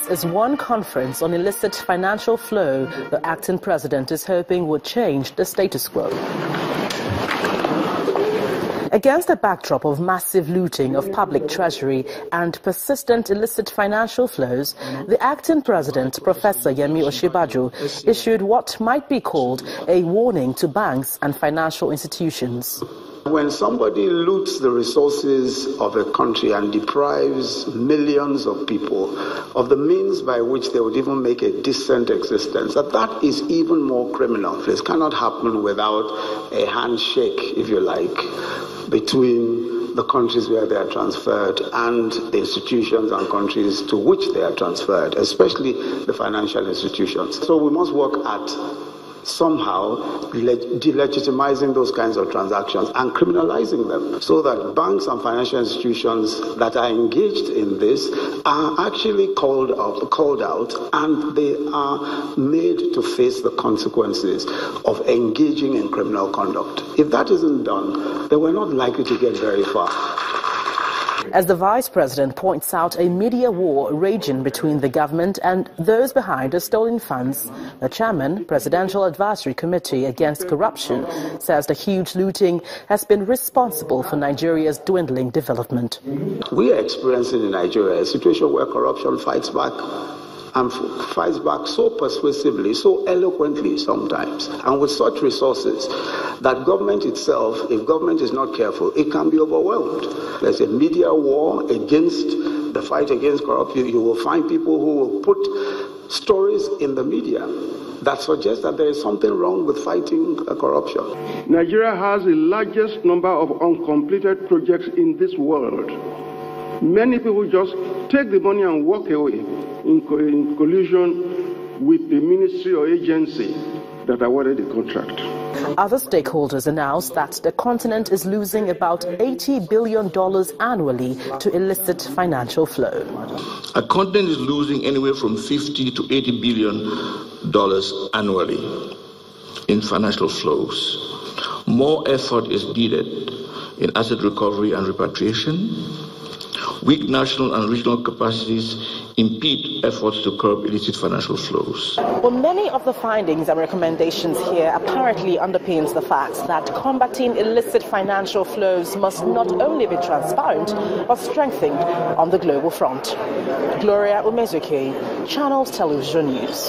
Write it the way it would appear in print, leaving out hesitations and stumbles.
This is one conference on illicit financial flow the acting president is hoping would change the status quo. Against the backdrop of massive looting of public treasury and persistent illicit financial flows, the acting president, Professor Yemi Osinbajo, issued what might be called a warning to banks and financial institutions. When somebody loots the resources of a country and deprives millions of people of the means by which they would even make a decent existence, that is even more criminal. This cannot happen without a handshake, if you like, between the countries where they are transferred and the institutions and countries to which they are transferred, especially the financial institutions. So we must work at somehow delegitimizing those kinds of transactions and criminalizing them so that banks and financial institutions that are engaged in this are actually called out and they are made to face the consequences of engaging in criminal conduct. If that isn't done, then we're not likely to get very far. As the vice president points out a media war raging between the government and those behind the stolen funds, the chairman, Presidential Advisory Committee Against Corruption, says the huge looting has been responsible for Nigeria's dwindling development. We are experiencing in Nigeria a situation where corruption fights back. And fights back so persuasively, so eloquently sometimes, and with such resources that government itself, if government is not careful, it can be overwhelmed. There's a media war against the fight against corruption. You will find people who will put stories in the media that suggest that there is something wrong with fighting corruption. Nigeria has the largest number of uncompleted projects in this world. Many people just take the money and walk away in collusion with the ministry or agency that awarded the contract. Other stakeholders announced that the continent is losing about $80 billion annually to illicit financial flow. A continent is losing anywhere from $50 to $80 billion annually in financial flows. More effort is needed in asset recovery and repatriation. Weak national and regional capacities impede efforts to curb illicit financial flows. Well, many of the findings and recommendations here apparently underpins the fact that combating illicit financial flows must not only be transparent, but strengthened on the global front. Gloria Umezuke, Channels Television News.